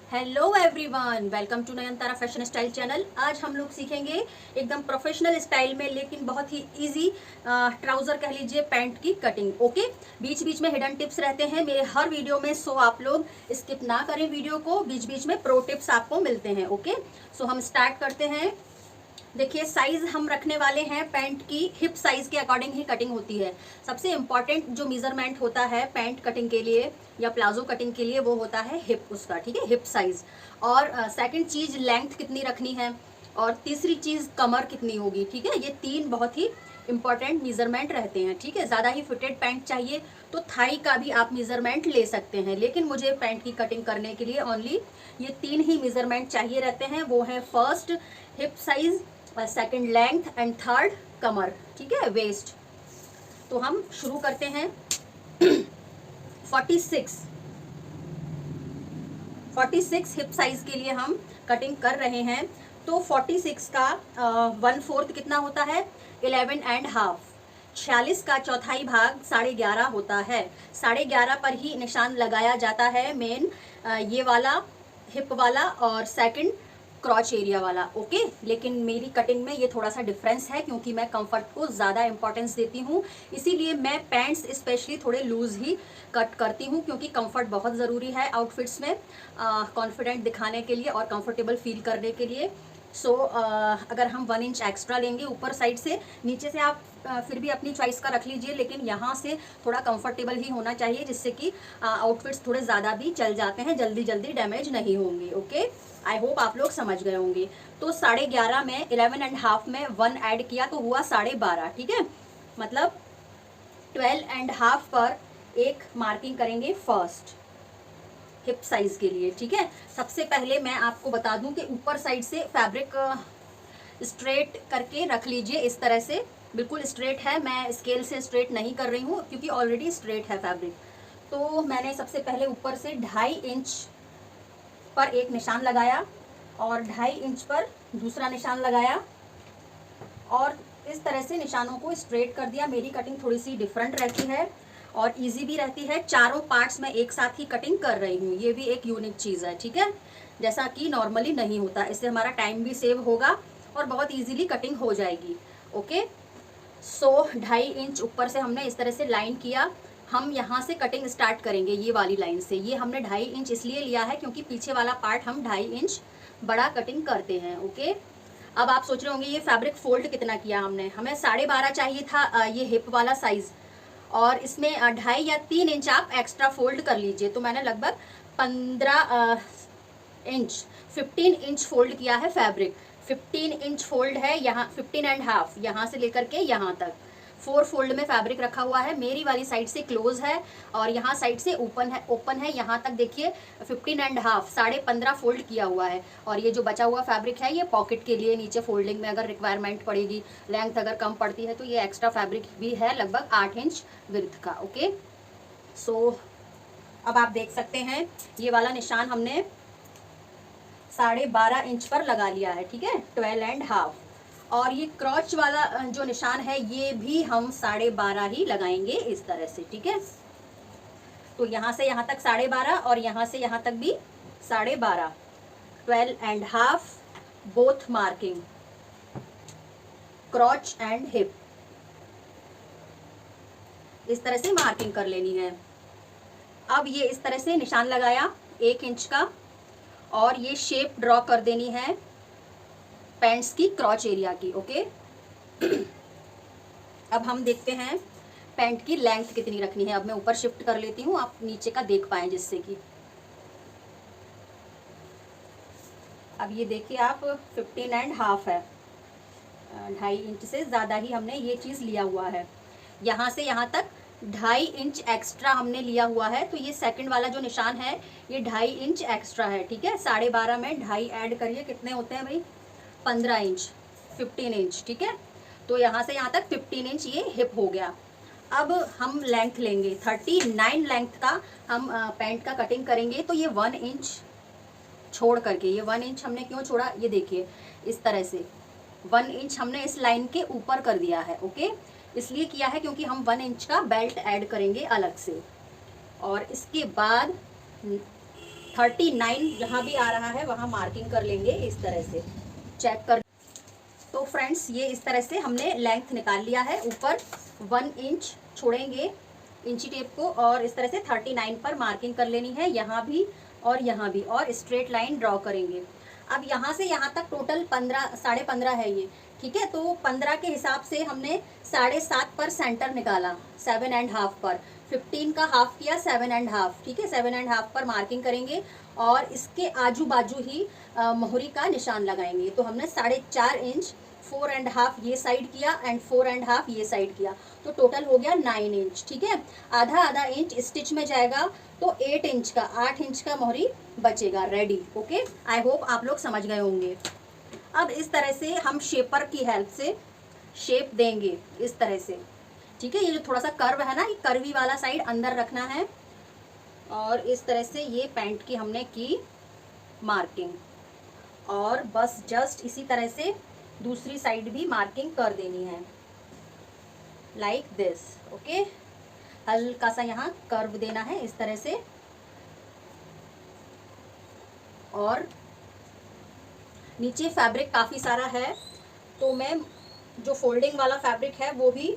Hello everyone, welcome to Nayanthara fashion style channel. आज हम लोग सीखेंगे एकदम प्रोफेशनल स्टाइल में, लेकिन बहुत ही इजी ट्राउजर कह लीजिए, पैंट की कटिंग। ओके, बीच बीच में हिडन टिप्स रहते हैं मेरे हर वीडियो में, सो आप लोग स्किप ना करें वीडियो को। बीच बीच में प्रो टिप्स आपको मिलते हैं। ओके, सो हम स्टार्ट करते हैं। देखिए, साइज हम रखने वाले हैं पैंट की हिप साइज के अकॉर्डिंग ही कटिंग होती है। सबसे इम्पॉर्टेंट जो मेजरमेंट होता है पैंट कटिंग के लिए या प्लाजो कटिंग के लिए, वो होता है हिप उसका, ठीक है, हिप साइज। और सेकंड चीज लेंथ कितनी रखनी है, और तीसरी चीज कमर कितनी होगी, ठीक है। ये तीन बहुत ही इंपॉर्टेंट मेजरमेंट रहते हैं, ठीक है। ज़्यादा ही फिटेड पैंट चाहिए तो थाई का भी आप मेजरमेंट ले सकते हैं, लेकिन मुझे पैंट की कटिंग करने के लिए ओनली ये तीन ही मेजरमेंट चाहिए रहते हैं। वो है first hip size, second length and third कमर, ठीक है, वेस्ट। तो हम शुरू करते हैं। 46 हिप साइज के लिए हम कटिंग कर रहे हैं। तो 46 का 1/4 कितना होता है, 11.5। 46 का चौथाई भाग 11.5 होता है। 11.5 पर ही निशान लगाया जाता है, मेन ये वाला हिप वाला और सेकंड क्रॉच एरिया वाला। ओके, लेकिन मेरी कटिंग में ये थोड़ा सा डिफरेंस है, क्योंकि मैं कंफर्ट को ज़्यादा इंपॉर्टेंस देती हूँ। इसीलिए मैं पैंट्स स्पेशली थोड़े लूज ही कट करती हूँ, क्योंकि कंफर्ट बहुत ज़रूरी है आउटफिट्स में, कॉन्फिडेंट दिखाने के लिए और कंफर्टेबल फील करने के लिए। सो अगर हम 1 इंच एक्स्ट्रा लेंगे ऊपर साइड से, नीचे से आप फिर भी अपनी चॉइस का रख लीजिए, लेकिन यहाँ से थोड़ा कंफर्टेबल ही होना चाहिए, जिससे कि आउटफिट्स थोड़े ज़्यादा भी चल जाते हैं, जल्दी जल्दी डैमेज नहीं होंगे। ओके, आई होप आप लोग समझ गए होंगे। तो 11.5 में 11.5 में 1 ऐड किया तो हुआ 12.5, ठीक है। मतलब 12.5 पर एक मार्किंग करेंगे फर्स्ट हिप साइज के लिए, ठीक है। सबसे पहले मैं आपको बता दूं कि ऊपर साइड से फैब्रिक स्ट्रेट करके रख लीजिए, इस तरह से बिल्कुल स्ट्रेट है। मैं स्केल से स्ट्रेट नहीं कर रही हूँ, क्योंकि ऑलरेडी स्ट्रेट है फैब्रिक। तो मैंने सबसे पहले ऊपर से 2.5 इंच पर एक निशान लगाया और 2.5 इंच पर दूसरा निशान लगाया, और इस तरह से निशानों को स्ट्रेट कर दिया। मेरी कटिंग थोड़ी सी डिफरेंट रहती है और इजी भी रहती है। चारों पार्ट्स में एक साथ ही कटिंग कर रही हूँ, ये भी एक यूनिक चीज़ है, ठीक है, जैसा कि नॉर्मली नहीं होता। इससे हमारा टाइम भी सेव होगा और बहुत इजीली कटिंग हो जाएगी। ओके, सो 2.5 इंच ऊपर से हमने इस तरह से लाइन किया। हम यहाँ से कटिंग स्टार्ट करेंगे, ये वाली लाइन से। ये हमने 2.5 इंच इसलिए लिया है क्योंकि पीछे वाला पार्ट हम 2.5 इंच बड़ा कटिंग करते हैं। ओके, अब आप सोच रहे होंगे ये फैब्रिक फोल्ड कितना किया हमने, हमें 12.5 चाहिए था ये हिप वाला साइज, और इसमें 2.5 या 3 इंच आप एक्स्ट्रा फोल्ड कर लीजिए। तो मैंने लगभग 15 इंच 15 इंच फोल्ड किया है फैब्रिक। 15 इंच फोल्ड है यहाँ, 15.5 यहाँ से लेकर के यहाँ तक 4 फोल्ड में फैब्रिक रखा हुआ है। मेरी वाली साइड से क्लोज है और यहाँ साइड से ओपन है। यहाँ तक देखिए 15.5 15.5 फोल्ड किया हुआ है। और ये जो बचा हुआ फैब्रिक है, ये पॉकेट के लिए नीचे फोल्डिंग में अगर रिक्वायरमेंट पड़ेगी, लेंथ अगर कम पड़ती है, तो ये एक्स्ट्रा फैब्रिक भी है लगभग 8 इंच विड्थ का। ओके, सो अब आप देख सकते हैं ये वाला निशान हमने 12.5 इंच पर लगा लिया है, ठीक है, 12.5। और ये क्रॉच वाला जो निशान है, ये भी हम 12.5 ही लगाएंगे इस तरह से, ठीक है। तो यहाँ से यहाँ तक 12.5 और यहाँ से यहाँ तक भी 12.5, 12.5 बोथ मार्किंग, क्रॉच एंड हिप, इस तरह से मार्किंग कर लेनी है। अब ये इस तरह से निशान लगाया 1 इंच का, और ये शेप ड्रॉ कर देनी है पैंट्स की क्रॉच एरिया की। ओके, अब हम देखते हैं पैंट की लेंथ कितनी रखनी है। अब मैं ऊपर शिफ्ट कर लेती हूँ, आप नीचे का देख पाएं, जिससे कि अब ये देखिए आप 15.5 है, 2.5 इंच से ज़्यादा ही हमने ये चीज़ लिया हुआ है। यहाँ से यहाँ तक 2.5 इंच एक्स्ट्रा हमने लिया हुआ है। तो ये सेकंड वाला जो निशान है, ये 2.5 इंच एक्स्ट्रा है, ठीक है। 12.5 में 2.5 ऐड करिए, कितने होते हैं भाई, 15 इंच, 15 इंच, ठीक है। तो यहाँ से यहाँ तक 15 इंच ये हिप हो गया। अब हम लेंथ लेंगे 39 लेंथ का, हम पैंट का कटिंग करेंगे। तो ये 1 इंच छोड़ करके, ये 1 इंच हमने क्यों छोड़ा, ये देखिए इस तरह से 1 इंच हमने इस लाइन के ऊपर कर दिया है। ओके, इसलिए किया है क्योंकि हम 1 इंच का बेल्ट ऐड करेंगे अलग से। और इसके बाद 39 जहाँ भी आ रहा है वहाँ मार्किंग कर लेंगे इस तरह से, चेक कर। तो फ्रेंड्स ये इस तरह से हमने लेंथ निकाल लिया है। ऊपर 1 इंच छोड़ेंगे इंची टेप को और इस तरह से 39 पर मार्किंग कर लेनी है, यहाँ भी और यहाँ भी, और स्ट्रेट लाइन ड्रॉ करेंगे। अब यहाँ से यहाँ तक टोटल 15 15.5 है ये, ठीक है। तो 15 के हिसाब से हमने 7.5 पर सेंटर निकाला, 7.5 पर, 15 का हाफ किया 7.5, ठीक है। 7.5 पर मार्किंग करेंगे और इसके आजू बाजू ही मोहरी का निशान लगाएंगे। तो हमने 4.5 इंच 4.5 ये साइड किया एंड 4.5 ये साइड किया, तो टोटल हो गया 9 इंच, ठीक है। आधा आधा इंच स्टिच में जाएगा तो 8 इंच का 8 इंच का मोहरी बचेगा रेडी। ओके, आई होप आप लोग समझ गए होंगे। अब इस तरह से हम शेपर की हेल्प से शेप देंगे इस तरह से, ठीक है। ये जो थोड़ा सा कर्व है ना, ये कर्वी वाला साइड अंदर रखना है और इस तरह से ये पैंट की हमने की मार्किंग, और बस जस्ट इसी तरह से दूसरी साइड भी मार्किंग कर देनी है लाइक दिस। ओके, हल्का सा यहाँ कर्व देना है इस तरह से, और नीचे फैब्रिक काफ़ी सारा है तो मैं जो फोल्डिंग वाला फैब्रिक है वो भी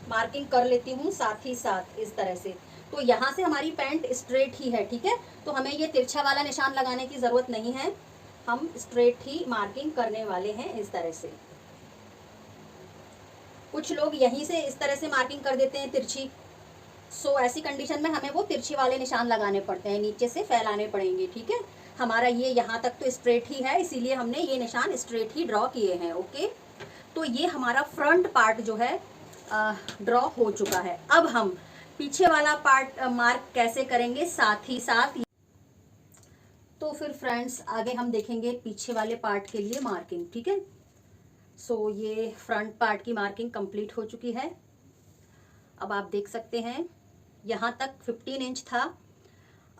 मार्किंग कर लेती हूँ साथ ही साथ इस तरह से। तो यहाँ से हमारी पैंट स्ट्रेट ही है, ठीक है। तो हमें ये तिरछा वाला निशान लगाने की ज़रूरत नहीं है, हम स्ट्रेट ही मार्किंग करने वाले हैं इस तरह से। कुछ लोग यहीं से इस तरह से मार्किंग कर देते हैं तिरछी, सो ऐसी कंडीशन में हमें वो तिरछी वाले निशान लगाने पड़ते हैं, नीचे से फैलाने पड़ेंगे, ठीक है। हमारा ये यहाँ तक तो स्ट्रेट ही है, इसीलिए हमने ये निशान स्ट्रेट ही ड्रॉ किए हैं। ओके, तो ये हमारा फ्रंट पार्ट जो है ड्रॉ हो चुका है। अब हम पीछे वाला पार्ट मार्क कैसे करेंगे साथ ही साथ। तो फिर फ्रेंड्स आगे हम देखेंगे पीछे वाले पार्ट के लिए मार्किंग, ठीक है। सो ये फ्रंट पार्ट की मार्किंग कंप्लीट हो चुकी है। अब आप देख सकते हैं यहाँ तक 15 इंच था,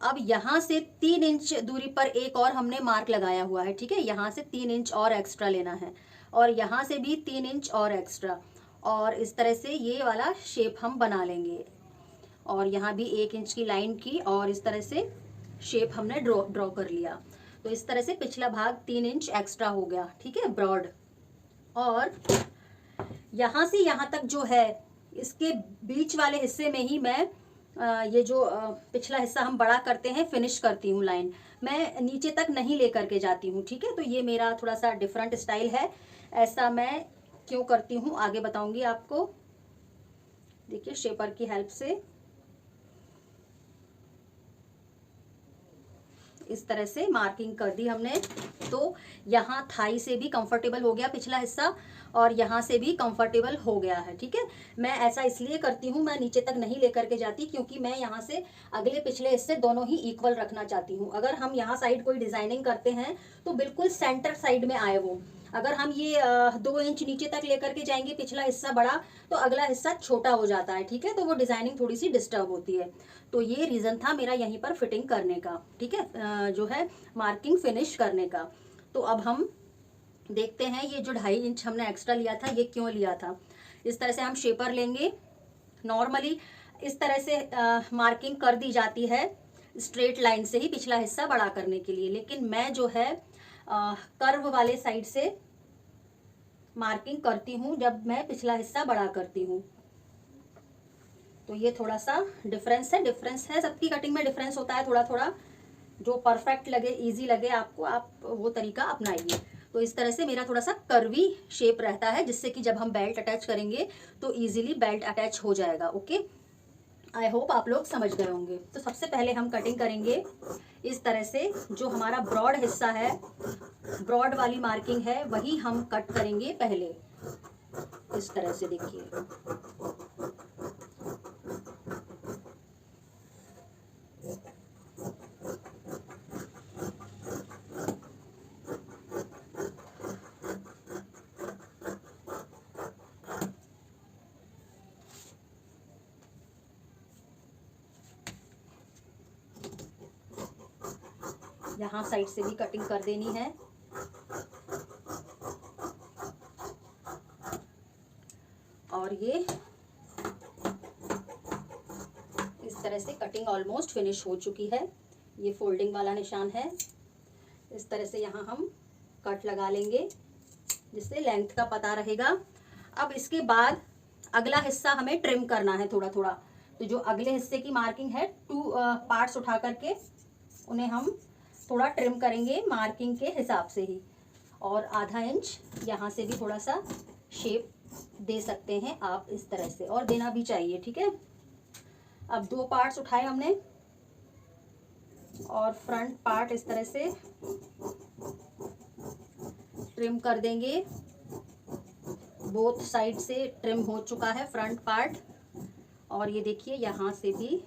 अब यहाँ से 3 इंच दूरी पर एक और हमने मार्क लगाया हुआ है, ठीक है। यहाँ से 3 इंच और एक्स्ट्रा लेना है और यहाँ से भी 3 इंच और एक्स्ट्रा, और इस तरह से ये वाला शेप हम बना लेंगे। और यहाँ भी 1 इंच की लाइन की और इस तरह से शेप हमने ड्रॉ कर लिया। तो इस तरह से पिछला भाग 3 इंच एक्स्ट्रा हो गया, ठीक है, ब्रॉड। और यहाँ से यहाँ तक जो है इसके बीच वाले हिस्से में ही मैं ये जो पिछला हिस्सा हम बड़ा करते हैं फिनिश करती हूँ लाइन, मैं नीचे तक नहीं लेकर के जाती हूँ, ठीक है। तो ये मेरा थोड़ा सा डिफरेंट स्टाइल है, ऐसा मैं क्यों करती हूँ आगे बताऊंगी आपको। देखिए शेपर की हेल्प से इस तरह से मार्किंग कर दी हमने। तो यहाँ थाई से भी कंफर्टेबल हो गया पिछला हिस्सा और यहाँ से भी कंफर्टेबल हो गया है, ठीक है। मैं ऐसा इसलिए करती हूँ, मैं नीचे तक नहीं लेकर के जाती क्योंकि मैं यहाँ से अगले पिछले हिस्से दोनों ही इक्वल रखना चाहती हूँ। अगर हम यहाँ साइड कोई डिजाइनिंग करते हैं तो बिल्कुल सेंटर साइड में आए वो। अगर हम ये 2 इंच नीचे तक लेकर के जाएंगे पिछला हिस्सा बड़ा तो अगला हिस्सा छोटा हो जाता है, ठीक है। तो वो डिजाइनिंग थोड़ी सी डिस्टर्ब होती है। तो ये रीजन था मेरा यहीं पर फिटिंग करने का, ठीक है, जो है मार्किंग फिनिश करने का। तो अब हम देखते हैं ये जो 2.5 इंच हमने एक्स्ट्रा लिया था ये क्यों लिया था। इस तरह से हम शेपर लेंगे, नॉर्मली इस तरह से मार्किंग कर दी जाती है स्ट्रेट लाइन से ही पिछला हिस्सा बड़ा करने के लिए, लेकिन मैं जो है कर्व वाले साइड से मार्किंग करती हूँ जब मैं पिछला हिस्सा बड़ा करती हूँ। तो ये थोड़ा सा डिफरेंस है, सबकी कटिंग में डिफरेंस होता है थोड़ा थोड़ा, जो परफेक्ट लगे इजी लगे आपको आप वो तरीका अपनाइए। तो इस तरह से मेरा थोड़ा सा कर्वी शेप रहता है जिससे कि जब हम बेल्ट अटैच करेंगे तो इजीली बेल्ट अटैच हो जाएगा। ओके, आई होप आप लोग समझ गए होंगे। तो सबसे पहले हम कटिंग करेंगे इस तरह से, जो हमारा ब्रॉड हिस्सा है, ब्रॉड वाली मार्किंग है वही हम कट करेंगे पहले इस तरह से। देखिए यहाँ साइड से भी कटिंग कर देनी है। और ये इस तरह से कट कटिंग ऑलमोस्ट फिनिश हो चुकी है। ये फोल्डिंग वाला निशान है। इस तरह से यहाँ हम कट लगा लेंगे जिससे लेंथ का पता रहेगा। अब इसके बाद अगला हिस्सा हमें ट्रिम करना है थोड़ा थोड़ा। तो जो अगले हिस्से की मार्किंग है 2 पार्ट्स उठा करके उन्हें हम थोड़ा ट्रिम करेंगे मार्किंग के हिसाब से ही। और आधा इंच यहाँ से भी थोड़ा सा शेप दे सकते हैं आप इस तरह से, और देना भी चाहिए, ठीक है। अब 2 पार्ट्स उठाए हमने और फ्रंट पार्ट इस तरह से ट्रिम कर देंगे। बोथ साइड से ट्रिम हो चुका है फ्रंट पार्ट, और ये देखिए यहाँ से भी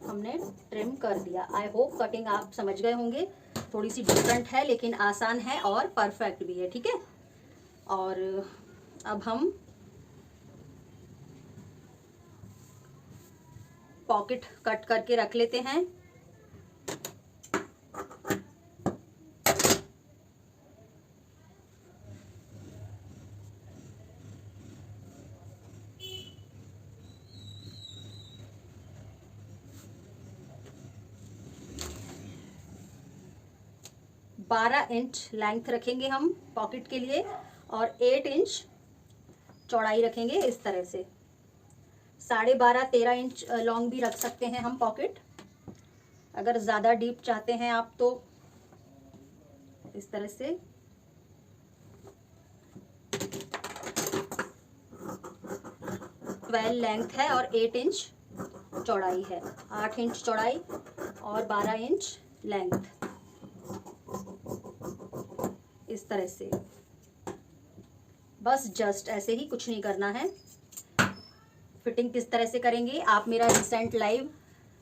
हमने ट्रिम कर दिया। आई होप कटिंग आप समझ गए होंगे। थोड़ी सी डिफरेंट है लेकिन आसान है और परफेक्ट भी है, ठीक है। और अब हम पॉकेट कट करके रख लेते हैं। बारह इंच लेंथ रखेंगे हम पॉकेट के लिए और 8 इंच चौड़ाई रखेंगे इस तरह से। 12.5-13 इंच लॉन्ग भी रख सकते हैं हम पॉकेट, अगर ज़्यादा डीप चाहते हैं आप तो इस तरह से। ट्वेल्व लेंथ है और 8 इंच चौड़ाई है। 8 इंच चौड़ाई और 12 इंच लेंथ इस तरह से। बस जस्ट ऐसे ही, कुछ नहीं करना है। फिटिंग किस तरह से करेंगे आप मेरा रिसेंट लाइव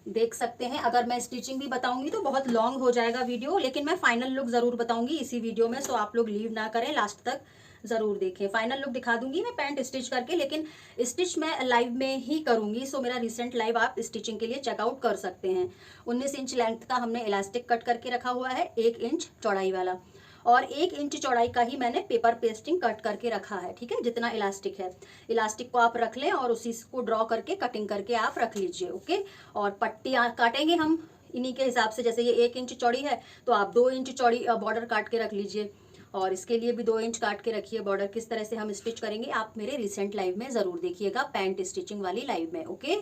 देख सकते हैं। अगर मैं स्टिचिंग भी बताऊंगी तो बहुत लॉन्ग हो जाएगा वीडियो, लेकिन मैं फाइनल लुक ज़रूर बताऊंगी इसी वीडियो में, सो आप लोग लीव ना करें, लास्ट तक ज़रूर देखें। फाइनल लुक दिखा दूंगी मैं पैंट स्टिच करके, लेकिन स्टिच मैं लाइव में ही करूंगी। सो मेरा रिसेंट लाइव आप स्टिचिंग के लिए चेकआउट कर सकते हैं। 19 इंच लेंथ का हमने इलास्टिक कट करके रखा हुआ है, 1 इंच चौड़ाई वाला, और 1 इंच चौड़ाई का ही मैंने पेपर पेस्टिंग कट करके रखा है, ठीक है। जितना इलास्टिक है, इलास्टिक को आप रख लें और उसी को ड्रॉ करके कटिंग करके आप रख लीजिए, ओके। और पट्टियाँ काटेंगे हम इन्हीं के हिसाब से। जैसे ये 1 इंच चौड़ी है तो आप 2 इंच चौड़ी बॉर्डर काट के रख लीजिए, और इसके लिए भी 2 इंच काट के रखिए बॉर्डर। किस तरह से हम स्टिच करेंगे आप मेरे रिसेंट लाइव में ज़रूर देखिएगा, पैंट स्टिचिंग वाली लाइव में, ओके।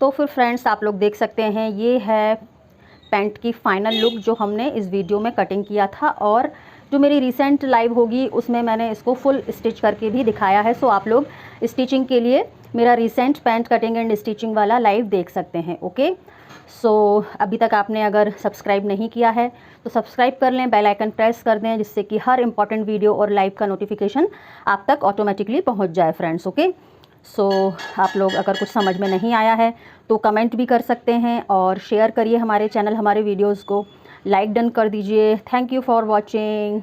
तो फिर फ्रेंड्स आप लोग देख सकते हैं, ये है पैंट की फाइनल लुक जो हमने इस वीडियो में कटिंग किया था, और जो मेरी रिसेंट लाइव होगी उसमें मैंने इसको फुल स्टिच करके भी दिखाया है। सो आप लोग स्टिचिंग के लिए मेरा recent pant cutting and stitching वाला लाइव देख सकते हैं, ओके। सो अभी तक आपने अगर सब्सक्राइब नहीं किया है तो सब्सक्राइब कर लें, बेल आइकन प्रेस कर दें, जिससे कि हर इंपॉर्टेंट वीडियो और लाइव का नोटिफिकेशन आप तक ऑटोमेटिकली पहुँच जाए फ्रेंड्स, ओके। सो आप लोग अगर कुछ समझ में नहीं आया है तो कमेंट भी कर सकते हैं, और शेयर करिए हमारे चैनल, हमारे वीडियोस को लाइक डन कर दीजिए। Thank you for watching.